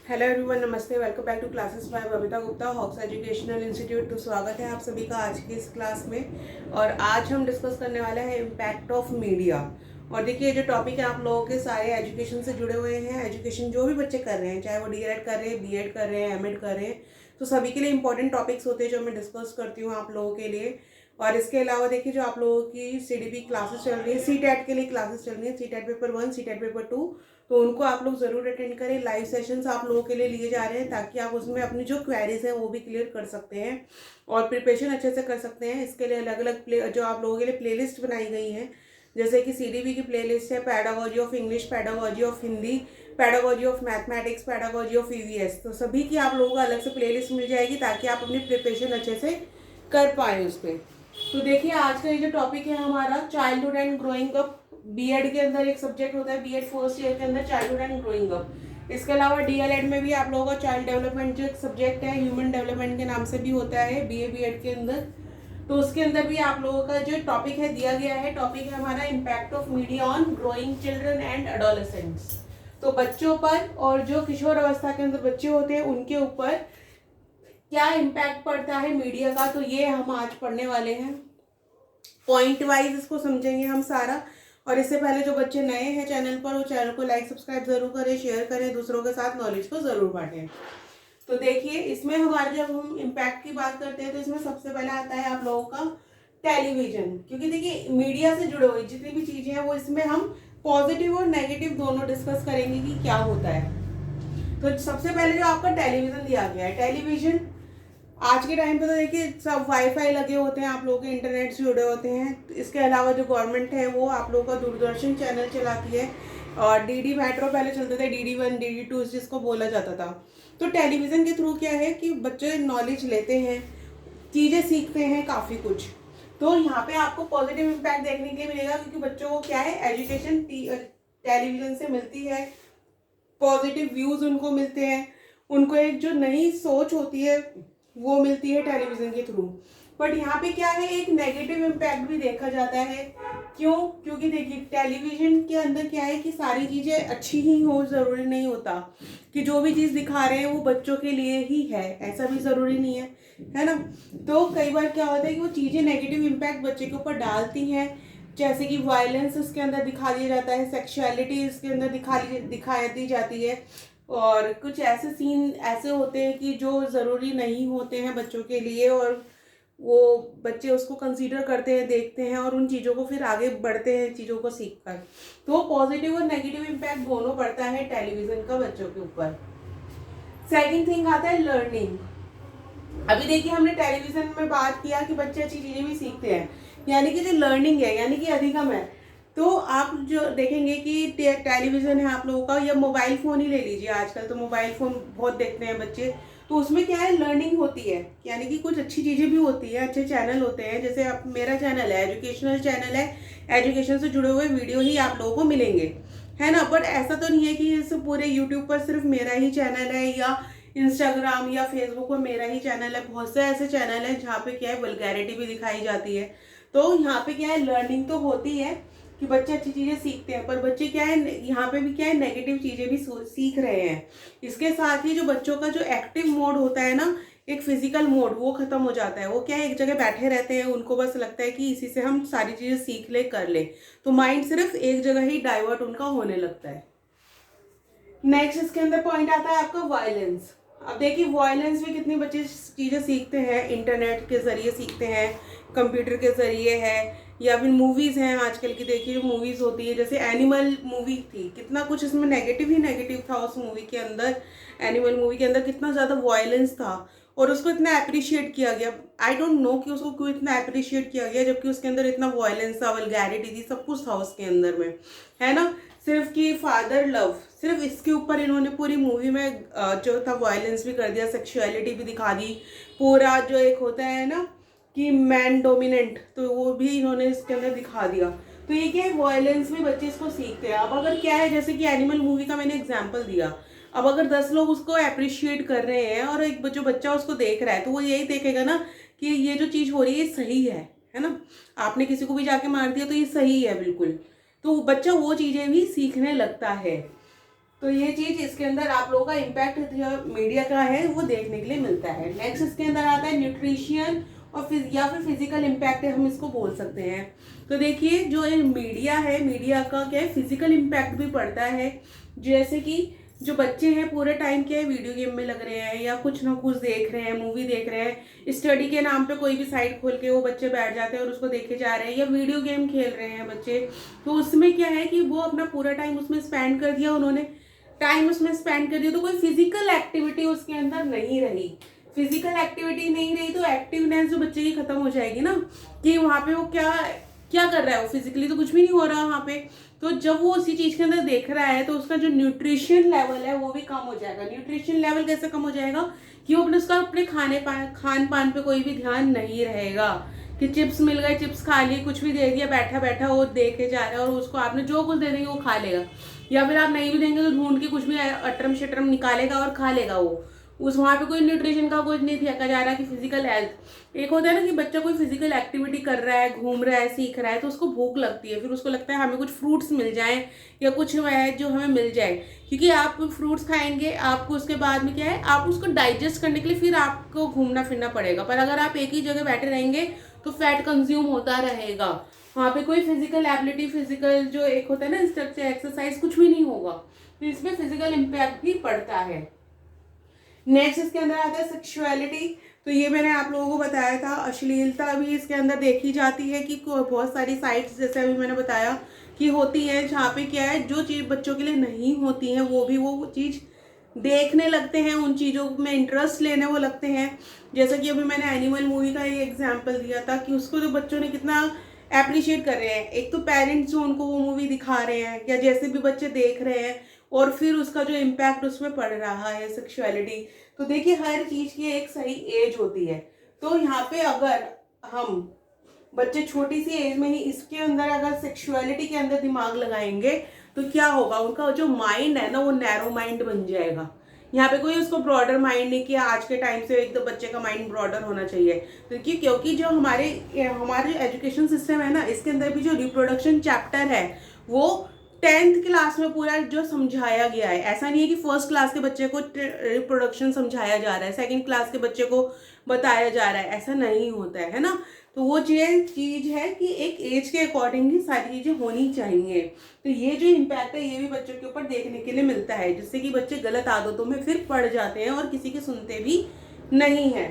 Hello everyone, नमस्ते। Welcome back to classes by Babita Gupta, Hawks educational institute. तो स्वागत है आप सभी का आज की इस क्लास में। और आज हम डिस्कस करने वाले हैं इम्पैक्ट ऑफ मीडिया। और देखिए, जो टॉपिक है आप लोगों के सारे एजुकेशन से जुड़े हुए हैं। एजुकेशन जो भी बच्चे कर रहे हैं, चाहे वो डीएड कर रहे हैं, बीएड कर रहे हैं, एमएड कर रहे हैं, तो सभी के लिए इंपॉर्टेंट टॉपिक्स होते हैं जो मैं डिस्कस करती हूँ आप लोगों के लिए। और इसके अलावा देखिए, जो आप लोगों की सीडीपी क्लासेस चल रही है, सीटेट के लिए क्लासेस चल रही है, सीटेट पेपर 1, सीटेट पेपर 2, तो उनको आप लोग ज़रूर अटेंड करें। लाइव सेशंस आप लोगों के लिए लिए जा रहे हैं ताकि आप उसमें अपनी जो क्वेरीज हैं वो भी क्लियर कर सकते हैं और प्रिपरेशन अच्छे से कर सकते हैं। इसके लिए अलग अलग जो आप लोगों के लिए प्लेलिस्ट बनाई गई है, जैसे कि सीडीबी की प्लेलिस्ट है pedagogy of English, pedagogy of Hindi, pedagogy of mathematics, pedagogy of EVS. तो सभी की आप लोगों को अलग से प्लेलिस्ट मिल जाएगी ताकि आप अपनी प्रिपरेशन अच्छे से कर पाएँ उस पर। तो देखिए, आज का ये जो टॉपिक है हमारा, childhood and growing up. BEd के अंदर एक सब्जेक्ट होता है, बीएड फर्स्ट ईयर के अंदर, चाइल्डहुड एंड ग्रोइंग अप। इसके अलावा डीएलएड में भी आप लोगों का चाइल्ड डेवलपमेंट जो एक सब्जेक्ट है, ह्यूमन डेवलपमेंट के नाम से भी होता है बीए बीएड के अंदर। तो उसके अंदर भी आप लोगों का जो टॉपिक है दिया गया है, टॉपिक है हमारा impact of media on growing children and adolescents. तो बच्चों पर और जो किशोर अवस्था के अंदर बच्चे होते हैं उनके ऊपर क्या इम्पैक्ट पड़ता है मीडिया का, तो ये हम आज पढ़ने वाले हैं। पॉइंट वाइज इसको समझेंगे हम सारा। और इससे पहले जो बच्चे नए हैं चैनल पर, वो चैनल को लाइक सब्सक्राइब जरूर करें, शेयर करें, दूसरों के साथ नॉलेज को जरूर बांटें। तो देखिए, इसमें हमारे जब हम इम्पैक्ट की बात करते हैं तो इसमें सबसे पहले आता है आप लोगों का टेलीविजन। क्योंकि देखिए, मीडिया से जुड़े हुए जितनी भी चीजें हैं वो इसमें हम पॉजिटिव और नेगेटिव दोनों डिस्कस करेंगे कि क्या होता है। तो सबसे पहले जो आपका टेलीविजन दिया गया है, टेलीविजन आज के टाइम पे तो देखिए सब वाईफाई लगे होते हैं, आप लोगों के इंटरनेट से जुड़े होते हैं। इसके अलावा जो गवर्नमेंट है वो आप लोगों का दूरदर्शन चैनल चलाती है, और डीडी मेट्रो पहले चलते थे, DD1 DD2 जिसको बोला जाता था। तो टेलीविज़न के थ्रू क्या है कि बच्चे नॉलेज लेते हैं, चीज़ें सीखते हैं काफ़ी कुछ। तो यहाँ पे आपको पॉजिटिव इम्पैक्ट देखने के लिए मिलेगा, क्योंकि बच्चों को क्या है, एजुकेशन टेलीविज़न से मिलती है, पॉजिटिव व्यूज़ उनको मिलते हैं, उनको एक जो नई सोच होती है वो मिलती है टेलीविज़न के थ्रू। बट यहाँ पे क्या है, एक नेगेटिव इम्पैक्ट भी देखा जाता है। क्यों? क्योंकि देखिए, टेलीविज़न के अंदर क्या है कि सारी चीज़ें अच्छी ही हो, ज़रूरी नहीं होता कि जो भी चीज़ दिखा रहे हैं वो बच्चों के लिए ही है, ऐसा भी ज़रूरी नहीं है ना। तो कई बार क्या होता है कि वो चीज़ें नेगेटिव इम्पैक्ट बच्चे के ऊपर डालती हैं, जैसे कि वायलेंस इसके अंदर दिखा दिया जाता है, सेक्सुअलिटी इसके अंदर दिखाई दी जाती है, और कुछ ऐसे सीन ऐसे होते हैं कि जो ज़रूरी नहीं होते हैं बच्चों के लिए, और वो बच्चे उसको कंसीडर करते हैं, देखते हैं, और उन चीज़ों को फिर आगे बढ़ते हैं चीज़ों को सीखकर। तो पॉजिटिव और नेगेटिव इम्पैक्ट दोनों पड़ता है टेलीविज़न का बच्चों के ऊपर। सेकंड थिंग आता है लर्निंग। अभी देखिए, हमने टेलीविज़न में बात किया कि बच्चे अच्छी चीज़ें भी सीखते हैं, यानी कि जो लर्निंग है, यानी कि अधिगम है। तो आप जो देखेंगे कि टेलीविज़न है आप लोगों का, या मोबाइल फ़ोन ही ले लीजिए, आजकल तो मोबाइल फ़ोन बहुत देखते हैं बच्चे। तो उसमें क्या है, लर्निंग होती है, यानी कि कुछ अच्छी चीज़ें भी होती है, अच्छे चैनल होते हैं। जैसे आप, मेरा चैनल है, एजुकेशनल चैनल है, एजुकेशन से जुड़े हुए वीडियो ही आप लोगों को मिलेंगे, है ना। बट ऐसा तो नहीं है कि इस पूरे यूट्यूब पर सिर्फ मेरा ही चैनल है, या इंस्टाग्राम या फेसबुक पर मेरा ही चैनल है। बहुत से ऐसे चैनल हैं जहाँ पे क्या है, वल्गैरिटी भी दिखाई जाती है। तो यहाँ पे क्या है, लर्निंग तो होती है कि बच्चे अच्छी चीज़ें सीखते हैं, पर बच्चे क्या है, यहाँ पे भी क्या है, नेगेटिव चीज़ें भी सीख रहे हैं। इसके साथ ही जो बच्चों का जो एक्टिव मोड होता है ना, एक फिजिकल मोड, वो खत्म हो जाता है। वो क्या है, एक जगह बैठे रहते हैं, उनको बस लगता है कि इसी से हम सारी चीज़ें सीख ले, कर ले। तो माइंड सिर्फ एक जगह ही डाइवर्ट उनका होने लगता है। नेक्स्ट इसके अंदर पॉइंट आता है आपका वायलेंस। अब देखिए, वायलेंस में कितने बच्चे चीज़ें सीखते हैं, इंटरनेट के ज़रिए सीखते हैं, कंप्यूटर के ज़रिए है, या फिर मूवीज़ हैं आजकल की। देखिए, जो मूवीज़ होती है, जैसे एनिमल मूवी थी, कितना कुछ इसमें नेगेटिव ही नेगेटिव था उस मूवी के अंदर। एनिमल मूवी के अंदर कितना ज़्यादा वायलेंस था, और उसको इतना अप्रिशिएट किया गया। आई डोंट नो कि उसको क्यों इतना अप्रिशिएट किया गया, जबकि उसके अंदर इतना वायलेंस था, वल्गैरिटी थी, सब कुछ था उसके अंदर में, है ना। सिर्फ कि फादर लव, सिर्फ इसके ऊपर इन्होंने पूरी मूवी में जो था वायलेंस भी कर दिया, सेक्सुअलिटी भी दिखा दी, पूरा जो एक होता है ना कि मैन डोमिनेंट, तो वो भी इन्होंने इसके अंदर दिखा दिया। तो ये क्या है, वायलेंस भी बच्चे इसको सीखते हैं। अब अगर क्या है, जैसे कि एनिमल मूवी का मैंने एग्जाम्पल दिया, अब अगर 10 लोग उसको अप्रिशिएट कर रहे हैं और एक जो बच्चा उसको देख रहा है, तो वो यही देखेगा ना कि ये जो चीज़ हो रही है ये सही है ना। आपने किसी को भी जाके मार दिया तो ये सही है बिल्कुल, तो बच्चा वो चीज़ें भी सीखने लगता है। तो ये चीज़ इसके अंदर आप लोगों का इम्पैक्ट जो मीडिया का है वो देखने के लिए मिलता है। नेक्स्ट इसके अंदर आता है न्यूट्रिशन और या फिर फिजिकल इम्पैक्ट हम इसको बोल सकते हैं। तो देखिए जो मीडिया है, मीडिया का क्या है, फिजिकल इम्पैक्ट भी पड़ता है। जैसे कि जो बच्चे हैं पूरे टाइम क्या है वीडियो गेम में लग रहे हैं या कुछ ना कुछ देख रहे हैं, मूवी देख रहे हैं, स्टडी के नाम पे कोई भी साइट खोल के वो बच्चे बैठ जाते हैं और उसको देखे जा रहे हैं, या वीडियो गेम खेल रहे हैं बच्चे। तो उसमें क्या है कि वो अपना पूरा टाइम उसमें स्पेंड कर दिया, उन्होंने टाइम उसमें स्पेंड कर दिया, तो कोई फिजिकल एक्टिविटी उसके अंदर नहीं रही। फिजिकल एक्टिविटी नहीं रही तो एक्टिवनेस जो बच्चे की खत्म हो जाएगी ना, कि वहाँ पे वो क्या क्या कर रहा है, वो फिजिकली तो कुछ भी नहीं हो रहा वहाँ पे। तो जब वो उसी चीज के अंदर देख रहा है तो उसका जो न्यूट्रिशन लेवल है वो भी कम हो जाएगा। न्यूट्रिशन लेवल कैसे कम हो जाएगा कि वो अपने खान पान पे कोई भी ध्यान नहीं रहेगा, कि चिप्स मिल गए, चिप्स खा लिए, कुछ भी दे दिया, बैठा बैठा वो देखे जा रहा है और उसको आपने जो कुछ दे देंगे वो खा लेगा, या फिर आप नहीं भी देंगे तो ढूंढ के कुछ भी अटरम शटरम निकालेगा और खा लेगा वो। उस वहाँ पे कोई न्यूट्रिशन का कुछ नहीं देखा जा रहा कि फिजिकल हेल्थ। एक होता है ना कि बच्चा कोई फिजिकल एक्टिविटी कर रहा है, घूम रहा है, सीख रहा है, तो उसको भूख लगती है, फिर उसको लगता है हमें कुछ फ्रूट्स मिल जाएं या कुछ है जो हमें मिल जाए, क्योंकि आप फ्रूट्स खाएंगे आपको उसके बाद में क्या है, आप उसको डाइजेस्ट करने के लिए फिर आपको घूमना फिरना पड़ेगा। पर अगर आप एक ही जगह बैठे रहेंगे तो फैट कंज्यूम होता रहेगा, वहाँ पे कोई फिजिकल एबिलिटी, फिजिकल जो एक होता है ना स्ट्रक्चर, एक्सरसाइज कुछ भी नहीं होगा। तो इसमें फिजिकल इम्पैक्ट भी पड़ता है। नेक्स्ट इसके अंदर आता है सेक्सुअलिटी। तो ये मैंने आप लोगों को बताया था, अश्लीलता भी इसके अंदर देखी जाती है कि बहुत सारी साइट्स जैसे अभी मैंने बताया कि होती है, जहाँ पे क्या है जो चीज़ बच्चों के लिए नहीं होती है वो भी वो चीज़ देखने लगते हैं, उन चीज़ों में इंटरेस्ट लेने वो लगते हैं। जैसा कि अभी मैंने एनिमल मूवी का ये एग्जाम्पल दिया था कि उसको जो बच्चों ने कितना अप्रिशिएट कर रहे हैं, एक तो पेरेंट्स जो उनको वो मूवी दिखा रहे हैं या जैसे भी बच्चे देख रहे हैं, और फिर उसका जो इम्पैक्ट उसमें पड़ रहा है सेक्सुअलिटी। तो देखिए हर चीज़ की एक सही एज होती है। तो यहाँ पे अगर हम बच्चे छोटी सी एज में ही इसके अंदर अगर सेक्सुअलिटी के अंदर दिमाग लगाएंगे तो क्या होगा, उनका जो माइंड है ना वो नैरो माइंड बन जाएगा। यहाँ पे कोई उसको ब्रॉडर माइंड नहीं, कि आज के टाइम से एक तो बच्चे का माइंड ब्रॉडर होना चाहिए। तो क्योंकि जो हमारे एजुकेशन सिस्टम है ना, इसके अंदर भी जो रिप्रोडक्शन चैप्टर है वो 10th क्लास में पूरा जो समझाया गया है। ऐसा नहीं है कि फर्स्ट क्लास के बच्चे को रिप्रोडक्शन समझाया जा रहा है, सेकंड क्लास के बच्चे को बताया जा रहा है, ऐसा नहीं होता है ना। तो वो चीज़ है कि एक एज के अकॉर्डिंग ही सारी चीज़ें होनी चाहिए। तो ये जो इम्पैक्ट है ये भी बच्चों के ऊपर देखने के लिए मिलता है, जिससे कि बच्चे गलत आदतों में फिर पड़ जाते हैं और किसी के सुनते भी नहीं है।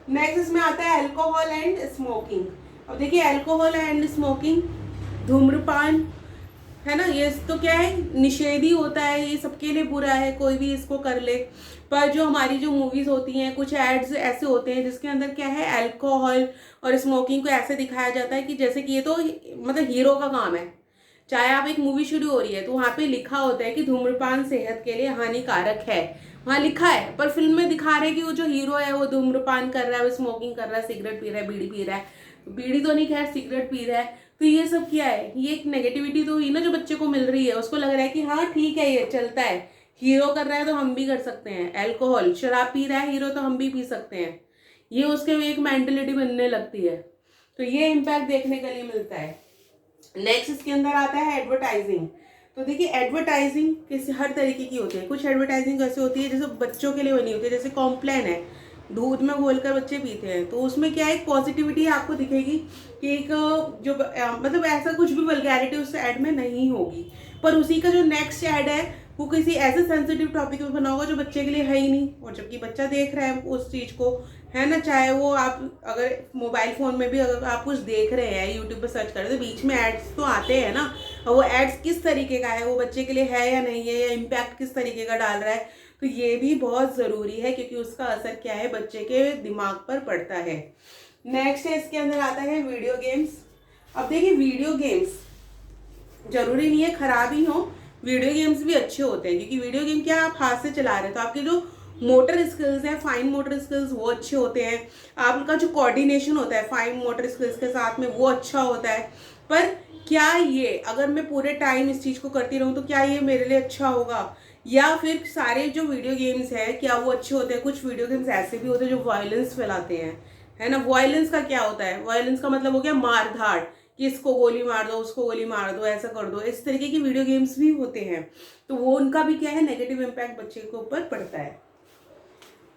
नेक्स्ट इसमें आता है अल्कोहल एंड स्मोकिंग। अब देखिए अल्कोहल एंड स्मोकिंग, धूम्रपान है ना, ये तो क्या है निषेध ही होता है, ये सबके लिए बुरा है, कोई भी इसको कर ले। पर जो हमारी जो मूवीज होती हैं, कुछ एड्स ऐसे होते हैं जिसके अंदर क्या है अल्कोहल और स्मोकिंग को ऐसे दिखाया जाता है कि जैसे कि ये तो मतलब हीरो का काम है। चाहे आप एक मूवी शुरू हो रही है तो वहाँ पे लिखा होता है कि धूम्रपान सेहत के लिए हानिकारक है, वहाँ लिखा है, पर फिल्म में दिखा रहे हैं कि वो जो हीरो है वो धूम्रपान कर रहा है, वो स्मोकिंग कर रहा है, सिगरेट पी रहा है, बीड़ी पी रहा है, बीड़ी तो नहीं खैर सिगरेट पी रहा है। तो ये सब क्या है, ये एक नेगेटिविटी तो हुई ना जो बच्चे को मिल रही है, उसको लग रहा है कि हाँ ठीक है ये चलता है, हीरो कर रहा है तो हम भी कर सकते हैं, अल्कोहल शराब पी रहा है हीरो तो हम भी पी सकते हैं, ये उसके एक मेंटेलिटी बनने लगती है। तो ये इम्पैक्ट देखने के लिए मिलता है। नेक्स्ट इसके अंदर आता है एडवर्टाइजिंग। तो देखिए एडवर्टाइजिंग किसी हर तरीके की होती है, कुछ एडवर्टाइजिंग ऐसे होती है जैसे बच्चों के लिए बनी होती है, जैसे कॉम्प्लान है, दूध में घोलकर बच्चे पीते हैं, तो उसमें क्या एक पॉजिटिविटी आपको दिखेगी कि एक जो मतलब ऐसा कुछ भी वल्गैरिटी उस ऐड में नहीं होगी, पर उसी का जो नेक्स्ट ऐड है वो किसी ऐसे सेंसिटिव टॉपिक पे बना होगा जो बच्चे के लिए है ही नहीं, और जबकि बच्चा देख रहा है उस चीज़ को, है ना। चाहे वो आप अगर मोबाइल फ़ोन में भी अगर आप कुछ देख रहे हैं, यूट्यूब पर सर्च करें तो बीच में एड्स तो आते हैं ना, और वो एड्स किस तरीके का है, वो बच्चे के लिए है या नहीं है, या इम्पैक्ट किस तरीके का डाल रहा है, तो ये भी बहुत ज़रूरी है क्योंकि उसका असर क्या है बच्चे के दिमाग पर पड़ता है। नेक्स्ट है इसके अंदर आता है वीडियो गेम्स। अब देखिए वीडियो गेम्स जरूरी नहीं है खराब ही हो, वीडियो गेम्स भी अच्छे होते हैं, क्योंकि वीडियो गेम क्या आप हाथ से चला रहे हैं तो आपके जो मोटर स्किल्स हैं, फाइन मोटर स्किल्स वो अच्छे होते हैं, आपका जो कोऑर्डिनेशन होता है फाइन मोटर स्किल्स के साथ में वो अच्छा होता है। पर क्या ये अगर मैं पूरे टाइम इस चीज़ को करती रहूँ तो क्या ये मेरे लिए अच्छा होगा, या फिर सारे जो वीडियो गेम्स है क्या वो अच्छे होते हैं। कुछ वीडियो गेम्स ऐसे भी होते हैं जो वायलेंस फैलाते हैं, है ना। वायलेंस का क्या होता है, वायलेंस का मतलब हो गया मार धाड़, कि इसको गोली मार दो, उसको गोली मार दो, ऐसा कर दो, इस तरीके की वीडियो गेम्स भी होते हैं। तो वो उनका भी क्या है, नेगेटिव इम्पैक्ट बच्चे के ऊपर पड़ता है।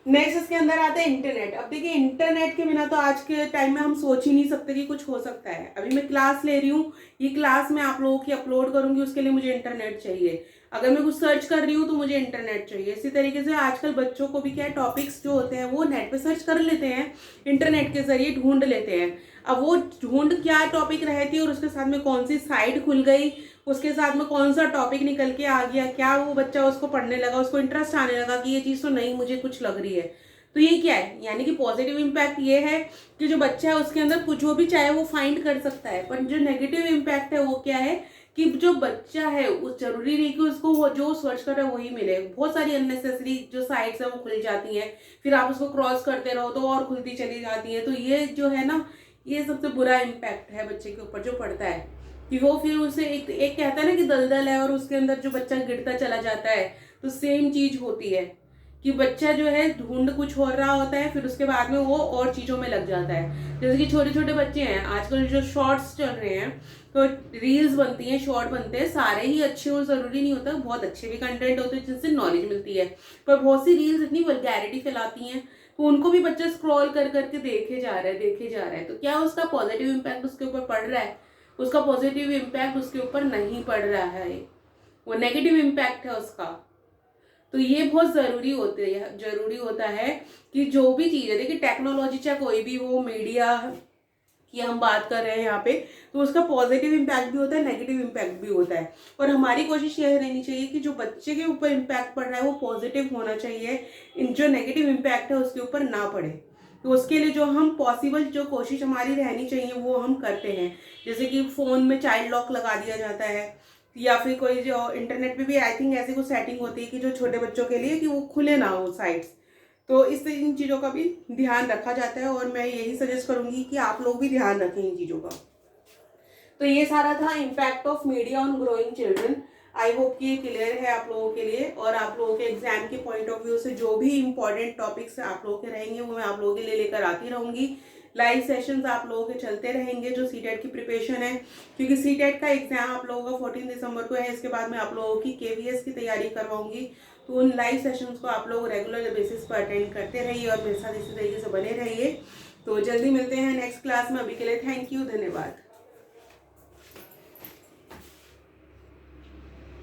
नेक्स्ट इसके अंदर आता है इंटरनेट। अब देखिए इंटरनेट के बिना तो आज के टाइम में हम सोच ही नहीं सकते कि कुछ हो सकता है। अभी मैं क्लास ले रही हूँ, ये क्लास मैं आप लोगों की अपलोड करूंगी, उसके लिए मुझे इंटरनेट चाहिए। अगर मैं कुछ सर्च कर रही हूँ तो मुझे इंटरनेट चाहिए। इसी तरीके से आजकल बच्चों को भी क्या है, टॉपिक्स जो होते हैं वो नेट पे सर्च कर लेते हैं, इंटरनेट के जरिए ढूंढ लेते हैं। अब वो ढूंढ क्या टॉपिक रहती है और उसके साथ में कौन सी साइट खुल गई, उसके साथ में कौन सा टॉपिक निकल के आ गया, क्या वो बच्चा उसको पढ़ने लगा, उसको इंटरेस्ट आने लगा कि ये चीज़ तो नहीं मुझे कुछ लग रही है। तो ये क्या है, यानी कि पॉजिटिव इम्पैक्ट ये है कि जो बच्चा है उसके अंदर कुछ जो भी चाहे वो फाइंड कर सकता है। पर जो नेगेटिव इम्पैक्ट है वो क्या है कि जो बच्चा है उस जरूरी नहीं कि उसको वो जो सर्च कर रहा है वही मिले। बहुत सारी अननेसेसरी जो साइट्स है वो खुल जाती हैं, फिर आप उसको क्रॉस करते रहो तो और खुलती चली जाती है। तो ये जो है ना, ये सबसे बुरा इम्पैक्ट है बच्चे के ऊपर जो पड़ता है, कि वो फिर उसे एक कहता है ना कि दलदल है और उसके अंदर जो बच्चा गिरता चला जाता है। तो सेम चीज होती है कि बच्चा जो है ढूंढ कुछ हो रहा होता है, फिर उसके बाद में वो और चीज़ों में लग जाता है। जैसे कि छोटे छोटे बच्चे हैं आजकल जो शॉर्ट्स चल रहे हैं, तो रील्स बनती हैं, शॉर्ट बनते हैं, सारे ही अच्छे और ज़रूरी नहीं होता, बहुत अच्छे भी कंटेंट होते हैं जिनसे नॉलेज मिलती है। पर बहुत सी रील्स इतनी वल्गैरिटी फैलाती हैं तो उनको भी बच्चा स्क्रॉल कर करके देखे जा रहा है, देखे जा रहा है। तो क्या उसका पॉजिटिव इम्पैक्ट उसके ऊपर पड़ रहा है? उसका पॉजिटिव इम्पैक्ट उसके ऊपर नहीं पड़ रहा है, वो नेगेटिव इम्पैक्ट है उसका। तो ये बहुत जरूरी होता है कि जो भी चीज़ है, देखिए टेक्नोलॉजी चाहे कोई भी हो, मीडिया की हम बात कर रहे हैं यहाँ पे, तो उसका पॉजिटिव इम्पैक्ट भी होता है, नेगेटिव इम्पैक्ट भी होता है। और हमारी कोशिश यह रहनी चाहिए कि जो बच्चे के ऊपर इम्पैक्ट पड़ रहा है वो पॉजिटिव होना चाहिए, जो नेगेटिव इम्पैक्ट है उसके ऊपर ना पड़े। तो उसके लिए जो हम पॉसिबल जो कोशिश हमारी रहनी चाहिए वो हम करते हैं। जैसे कि फ़ोन में चाइल्ड लॉक लगा दिया जाता है, या फिर कोई जो इंटरनेट पे भी आई थिंक ऐसी कुछ सेटिंग होती है कि जो छोटे बच्चों के लिए कि वो खुले ना हो साइट्स। तो इससे इन चीज़ों का भी ध्यान रखा जाता है और मैं यही सजेस्ट करूंगी कि आप लोग भी ध्यान रखें इन चीज़ों का। तो ये सारा था impact of media on growing children. I hope कि ये क्लियर है आप लोगों के लिए, और आप लोगों के एग्जाम के पॉइंट ऑफ व्यू से जो भी इंपॉर्टेंट टॉपिक्स आप लोगों के रहेंगे वो मैं आप लोगों के लिए लेकर आती रहूंगी। लाइव सेशंस आप लोगों के चलते रहेंगे जो सीटेट की प्रिपरेशन है, क्योंकि सीटेट का एग्जाम आप लोगों का 14 दिसंबर को है। इसके बाद मैं आप लोगों की केवीएस की तैयारी करवाऊंगी। तो उन लाइव सेशंस को आप लोग रेगुलर बेसिस पर अटेंड करते रहिए और मेरे साथ इसी तरीके से बने रहिए। तो जल्दी मिलते हैं नेक्स्ट क्लास में। अभी के लिए थैंक यू, धन्यवाद।